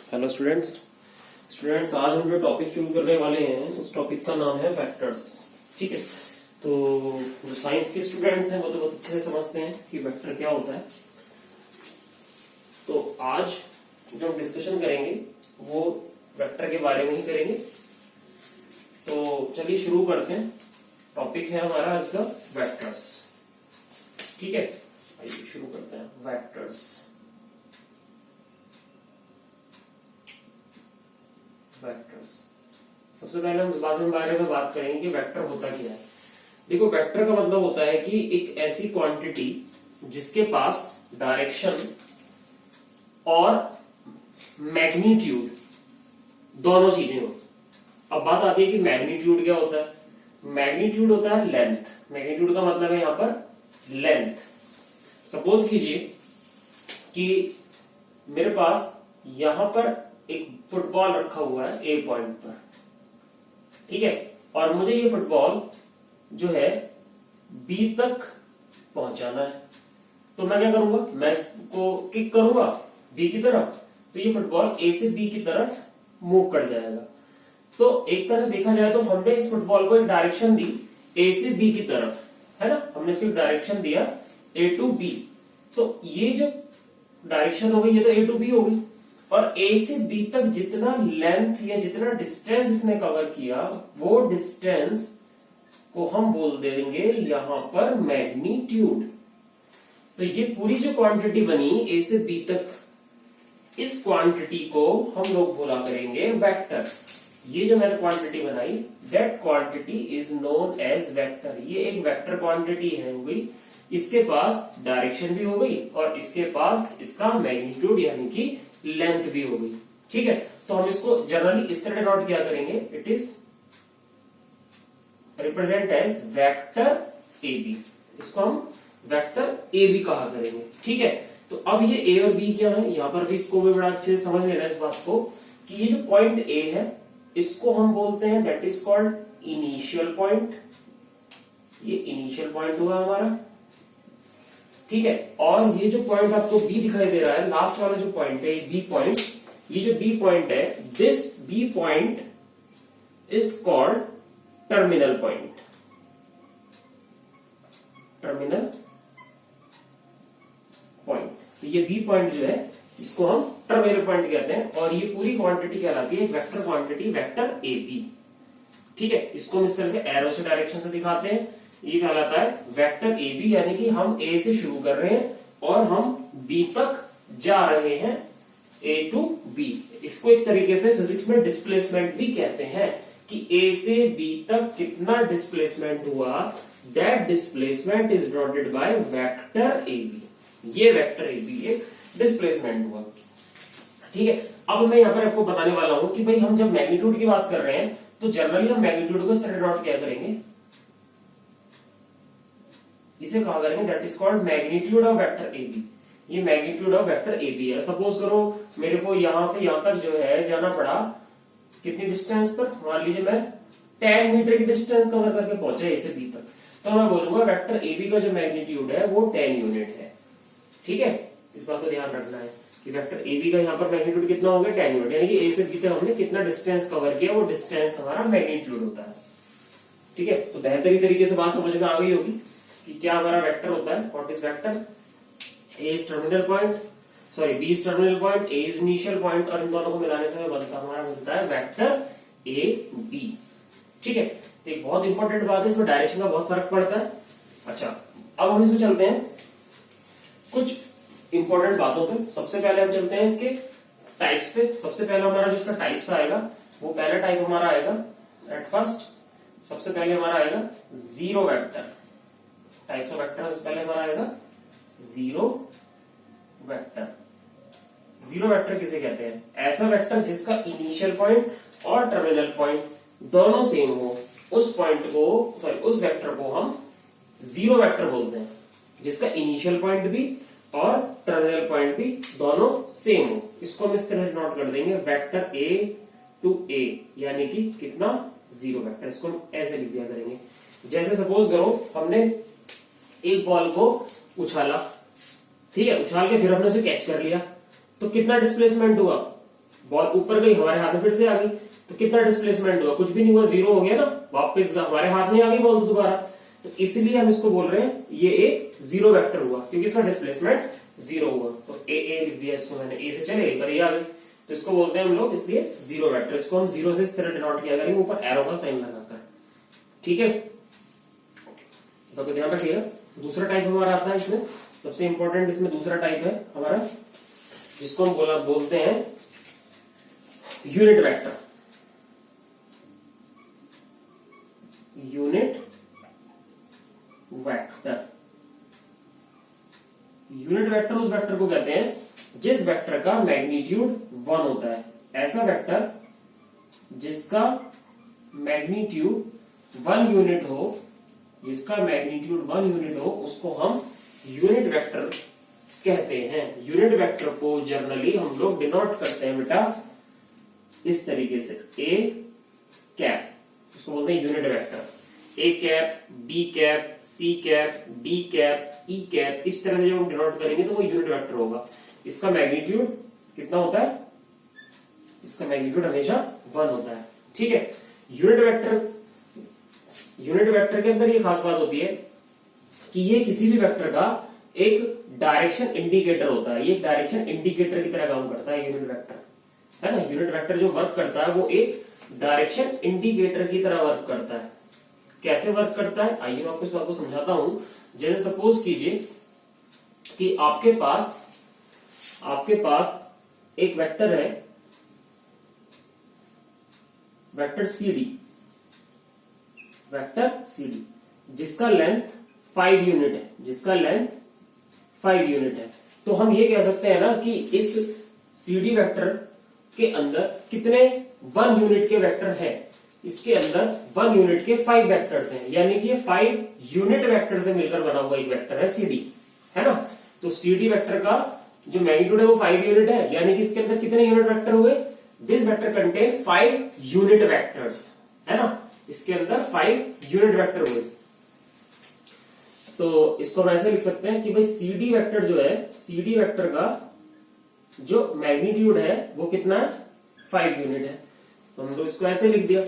Hello students आज हम जो टॉपिक शुरू करने वाले हैं उस टॉपिक का नाम है वेक्टर्स। ठीक है, तो जो साइंस के स्टूडेंट्स हैं वो तो बहुत अच्छे से समझते हैं कि वेक्टर क्या होता है। तो आज जो हम डिस्कशन करेंगे वो वेक्टर के बारे में ही करेंगे। तो चलिए शुरू करते हैं। टॉपिक है हमारा आज का वेक्टर्स। ठीक है, आइए शुरू करते हैं। वेक्टर्स सबसे पहले हम इस बारे में बात करेंगे कि वेक्टर होता क्या है। देखो, वेक्टर का मतलब होता है कि एक ऐसी क्वांटिटी जिसके पास डायरेक्शन और मैग्नीट्यूड दोनों चीजें हो। अब बात आती है कि मैग्नीट्यूड क्या होता है। मैग्नीट्यूड होता है लेंथ। मैग्नीट्यूड का मतलब है यहां पर लेंथ। सपोज कीजिए कि मेरे पास यहां पर एक फुटबॉल रखा हुआ है ए पॉइंट पर, ठीक है, और मुझे ये फुटबॉल जो है बी तक पहुंचाना है। तो मैं क्या करूंगा, मैं इसको किक करूंगा बी की तरफ, तो ये फुटबॉल ए से बी की तरफ मूव कर जाएगा। तो एक तरह देखा जाए तो हमने इस फुटबॉल को एक डायरेक्शन दी ए से बी की तरफ, है ना। हमने इसको एक डायरेक्शन दिया ए टू बी। तो ये जो डायरेक्शन हो गई ये तो ए टू बी हो गई, और ए से बी तक जितना लेंथ या जितना डिस्टेंस इसने कवर किया वो डिस्टेंस को हम बोल देंगे यहां पर मैग्नीट्यूड। तो ये पूरी जो क्वांटिटी बनी ए से बी तक, इस क्वांटिटी को हम लोग बोला करेंगे वेक्टर। ये जो मैंने क्वांटिटी बनाई, that quantity is known as vector. ये एक वेक्टर क्वांटिटी है हो गई। इसके पास डायरेक्शन भी हो गई और इसके पास इसका मैग्नीट्यूड यानी कि लेंथ भी हो गई। ठीक है, तो हम इसको जनरली इस तरह नोट किया करेंगे, it is represent as vector A B. इसको हम वेक्टर ए बी कहा करेंगे। ठीक है, तो अब ये ए और बी क्या है, यहां पर भी इसको भी बड़ा अच्छे से समझ लेना इस बात को कि ये जो पॉइंट ए है इसको हम बोलते हैं that is called initial point. ये इनिशियल पॉइंट हुआ हमारा, ठीक है। और ये जो पॉइंट आपको बी दिखाई दे रहा है, लास्ट वाला जो पॉइंट है बी पॉइंट, ये जो बी पॉइंट है, this B point is called terminal point. Terminal point, तो ये बी पॉइंट जो है इसको हम टर्मिनल पॉइंट कहते हैं, और ये पूरी क्वांटिटी कहलाती है vector quantity, vector A B. ठीक है, इसको हम इस तरह से एरो से डायरेक्शन से दिखाते हैं। ये कहलाता है वेक्टर ए बी, यानी कि हम ए से शुरू कर रहे हैं और हम बी तक जा रहे हैं, ए टू बी। इसको एक तरीके से फिजिक्स में डिस्प्लेसमेंट भी कहते हैं कि ए से बी तक कितना डिस्प्लेसमेंट हुआ, that displacement is denoted by vector A B. ये वेक्टर ए बी एक डिस्प्लेसमेंट हुआ। ठीक है, अब मैं यहां पर आपको बताने वाला हूं कि भाई हम जब मैग्नीट्यूड की बात कर रहे हैं तो जनरली हम मैग्नीट्यूड को इस तरह नोट क्या करेंगे, इसे कहा करेंगे that is called magnitude of vector A B. ये magnitude of vector A B है। सपोज करो मेरे को यहां से यहां तक जो है जाना पड़ा, कितनी डिस्टेंस पर, मान लीजिए मैं 10 मीटर की डिस्टेंस कवर करके पहुंचा ए से बी तक, तो मैं बोलूंगा वेक्टर ए बी का जो मैग्नीट्यूड है वो 10 यूनिट है। ठीक है, इस बात को ध्यान रखना है कि वेक्टर ए बी का यहाँ पर मैग्नीट्यूड कितना हो गया, 10 यूनिट, यानी कि ए से बी तक हमने कितना डिस्टेंस कवर किया वो डिस्टेंस हमारा मैग्नीट्यूड होता है। ठीक है, तो बेहतरीन तरीके से बात समझ में आ गई होगी कि क्या हमारा वेक्टर होता है। What is vector, A is terminal point, sorry B is terminal point, A is initial point, और इन दोनों को मिलाने से हमारा मिलता है वेक्टर ए बी। ठीक है, तो एक बहुत इंपॉर्टेंट बात है, इसमें डायरेक्शन का बहुत फर्क पड़ता है। अच्छा, अब हम इसमें चलते हैं कुछ इंपॉर्टेंट बातों पे। सबसे पहले हम चलते हैं इसके टाइप्स पे। सबसे पहले हमारा जो इसका टाइप्स आएगा वो पहला टाइप हमारा आएगा एट फर्स्ट, सबसे पहले हमारा आएगा zero vector. Types of vector पहले हमारा आएगा जीरो वेक्टर। जीरो वेक्टर किसे कहते हैं, ऐसा वेक्टर जिसका इनिशियल पॉइंट और टर्मिनल पॉइंट दोनों सेम हो, उस पॉइंट को, सॉरी उस वेक्टर को हम जीरो वेक्टर बोलते हैं, जिसका इनिशियल पॉइंट भी और टर्मिनल पॉइंट भी दोनों सेम हो। इसको हम इस तरह नोट कर देंगे वेक्टर ए टू ए, यानी कि कितना, जीरो वेक्टर। इसको हम ऐसे लिख दिया करेंगे। जैसे सपोज करो हमने एक बॉल को उछाला, ठीक है, उछाल के फिर हमने उसे कैच कर लिया, तो कितना डिस्प्लेसमेंट हुआ, बॉल ऊपर गई, हमारे हाथ में फिर से आ गई, तो कितना डिस्प्लेसमेंट हुआ? कुछ भी नहीं हुआ, जीरो हो गया ना, वापस हमारे हाथ में आ गई बॉल तो दोबारा। तो इसलिए हम इसको बोल रहे हैं ये एक जीरो वेक्टर हुआ, क्योंकि इसका डिस्प्लेसमेंट जीरो हुआ। तो ए लिख दिया इसको मैंने, ए से चले पर ये आ गई, तो इसको बोलते हैं हम लोग इसलिए जीरो वेक्टर। इसको हम जीरो से इस तरह डिनोट किया करेंगे, ऊपर एरो का साइन लगाकर। ठीक है, तो ध्यान रखिएगा। दूसरा टाइप हमारा आता है इसमें, सबसे इंपॉर्टेंट इसमें दूसरा टाइप है हमारा, जिसको हम बोलते हैं unit vector. Unit vector, unit vector उस वेक्टर को कहते हैं जिस वेक्टर का मैग्नीट्यूड 1 होता है। ऐसा वेक्टर जिसका मैग्नीट्यूड 1 यूनिट हो, जिसका मैग्नीट्यूड 1 यूनिट हो, उसको हम यूनिट वेक्टर कहते हैं। यूनिट वेक्टर को जनरली हम लोग डिनोट करते हैं बेटा इस तरीके से, ए कैप, उसको बोलते हैं unit vector. A cap, B cap, C cap, D cap, E cap, इस तरह से जब हम डिनोट करेंगे तो वो यूनिट वेक्टर होगा। इसका मैग्नीट्यूड कितना होता है? इसका मैग्नीट्यूड हमेशा 1 होता है। ठीक है, यूनिट वेक्टर के अंदर ये खास बात होती है कि ये किसी भी वेक्टर का एक डायरेक्शन इंडिकेटर होता है। ये एक डायरेक्शन इंडिकेटर की तरह काम करता है यूनिट वेक्टर, है ना। यूनिट वेक्टर जो वर्क करता है वो एक डायरेक्शन इंडिकेटर की तरह वर्क करता है। कैसे वर्क करता है, आइए मैं आपको इस बात को समझाता हूं। जैसे सपोज कीजिए कि आपके पास एक वेक्टर है, वेक्टर CD, जिसका लेंथ 5 यूनिट है, जिसका लेंथ 5 यूनिट है। तो हम ये कह सकते हैं ना कि इस CD वेक्टर के अंदर कितने 1 यूनिट के वेक्टर हैं? इसके अंदर 1 यूनिट के 5 वेक्टर्स हैं, यानी कि ये 5 यूनिट वेक्टर से मिलकर बना हुआ एक वेक्टर है CD, है ना। तो CD वेक्टर का जो मैग्नीट्यूड है वो 5 यूनिट है, यानी कि इसके अंदर कितने यूनिट वेक्टर हुए? This vector contain 5 unit vectors, है ना। इसके अंदर 5 यूनिट वेक्टर हुए। तो इसको हम ऐसे लिख सकते हैं कि भाई CD वेक्टर जो है, CD वेक्टर का जो मैग्नीट्यूड है वो कितना है? 5 यूनिट है। तो हम लोग इसको ऐसे लिख दिया।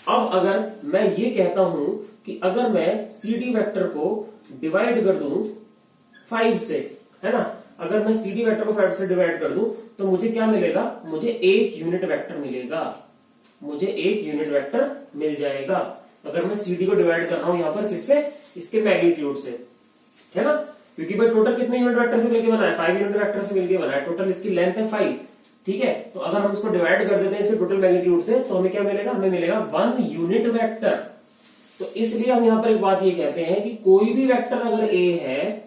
अब अगर मैं ये कहता हूं कि अगर मैं CD वेक्टर को डिवाइड कर दूं 5 से, है ना, अगर मैं CD वेक्टर को 5 से डिवाइड कर दूं तो मुझे क्या मिलेगा? मुझे एक यूनिट वेक्टर मिलेगा, मुझे एक यूनिट वेक्टर मिल जाएगा। अगर मैं CD को डिवाइड कर रहा हूं यहां पर किससे? इसके मैग्नीट्यूड से, है ना, क्योंकि भाई टोटल कितने यूनिट वेक्टर से मिलकर बना है? 5 यूनिट वेक्टर से मिलकर बना है। टोटल इसकी लेंथ है 5, ठीक है। तो अगर हम इसको डिवाइड कर देते हैं इसके टोटल मैग्नीट्यूड से तो हमें क्या मिलेगा? हमें मिलेगा 1 यूनिट वेक्टर। तो इसलिए हम यहां पर एक बात ये कहते हैं कि कोई भी वेक्टर अगर A है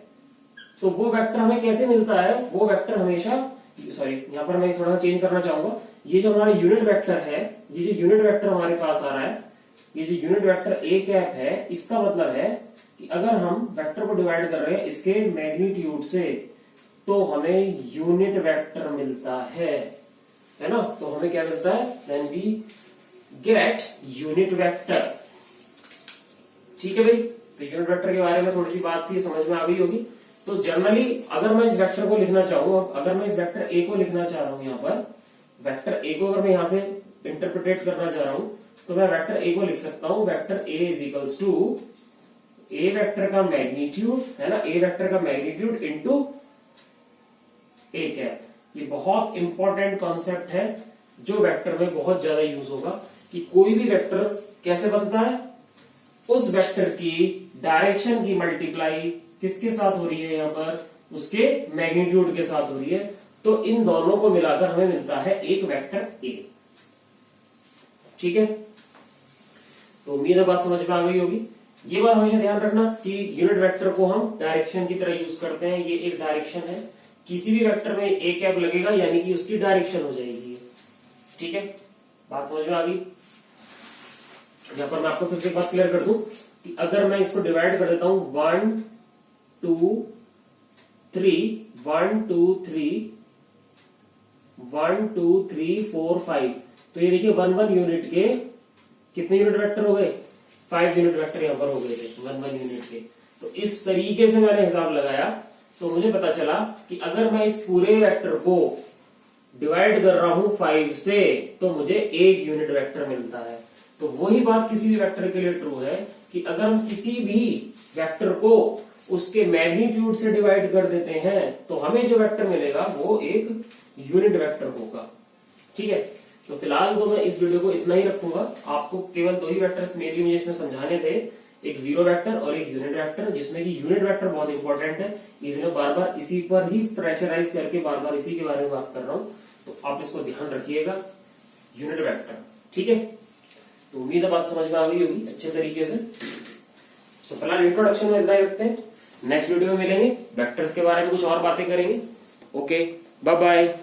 तो वो वेक्टर हमें कैसे मिलता है? वो वेक्टर हमेशा, सॉरी यहां पर मैं थोड़ा चेंज करना चाहूंगा। ये जो हमारा यूनिट वेक्टर है, ये जो यूनिट वेक्टर हमारे पास आ रहा है, ये जो यूनिट वेक्टर A कैप है, इसका मतलब है कि अगर हम वेक्टर को डिवाइड कर रहे हैं इसके मैग्नीट्यूड से तो हमें यूनिट वेक्टर मिलता है ना। तो हमें क्या मिलता है? Then we get unit vector. ठीक है भाई, तो यूनिट वेक्टर के बारे में थोड़ी सी बात थी, समझ में आ गई होगी। तो जनरली अगर मैं इस वेक्टर को लिखना चाहूँ, अगर मैं इस वेक्टर A को लिखना चाह रहा हूं, यहां पर वेक्टर A को अगर मैं यहां से इंटरप्रिटेट करना चाह रहा हूं तो मैं वेक्टर A को लिख सकता हूं, vector A is equals to A vector का मैग्नीट्यूड, है ना, A वेक्टर का मैग्नीट्यूड इंटू A कैप। ये बहुत इंपॉर्टेंट कॉन्सेप्ट है जो वेक्टर में बहुत ज्यादा यूज होगा कि कोई भी वेक्टर कैसे बनता है? उस वेक्टर की डायरेक्शन की मल्टीप्लाई किसके साथ हो रही है? यहां पर उसके मैग्नीट्यूड के साथ हो रही है। तो इन दोनों को मिलाकर हमें मिलता है एक वेक्टर A। ठीक है, तो उम्मीद है बात समझ में आ गई होगी। ये बात हमेशा ध्यान रखना कि यूनिट वेक्टर को हम डायरेक्शन की तरह यूज करते हैं। ये एक डायरेक्शन है, किसी भी वेक्टर में A कैप लगेगा यानी कि उसकी डायरेक्शन हो जाएगी। ठीक है, बात समझ में आ गई। यहां पर मैं आपको फिर से बात क्लियर कर दूं कि अगर मैं इसको डिवाइड कर देता हूं 1 2 3 1 2 3 1 2 3 4 5, तो ये देखिए 1 यूनिट के कितने यूनिट वेक्टर हो गए? 5 यूनिट वेक्टर यहां पर हो गए थे 1 यूनिट के। तो इस तरीके से मैंने हिसाब लगाया तो मुझे पता चला कि अगर मैं इस पूरे वेक्टर को डिवाइड कर रहा हूं 5 से तो मुझे एक यूनिट वेक्टर मिलता है। तो वही बात किसी भी वेक्टर के लिए ट्रू है कि अगर हम किसी भी वेक्टर को उसके मैग्नीट्यूड से डिवाइड कर देते हैं तो हमें जो वेक्टर मिलेगा वो एक यूनिट वेक्टर होगा। ठीक है, तो फिलहाल तो मैं इस वीडियो को इतना ही रखूंगा। आपको केवल दो ही वेक्टर मेनली मुझे इसमें समझाने थे, एक जीरो वेक्टर और एक यूनिट वेक्टर, जिसमें कि यूनिट वेक्टर बहुत इंपॉर्टेंट है। इसमें बार बार इसी पर ही प्रेशराइज करके बार बार इसी के बारे में बात कर रहा हूं, तो आप इसको ध्यान रखिएगा, यूनिट वेक्टर। ठीक है, तो उम्मीद है बात समझ में आ गई होगी अच्छे तरीके से। तो फिलहाल इंट्रोडक्शन में इतना ही रखते हैं, नेक्स्ट वीडियो में मिलेंगे, वेक्टर्स के बारे में कुछ और बातें करेंगे। Okay, bye bye.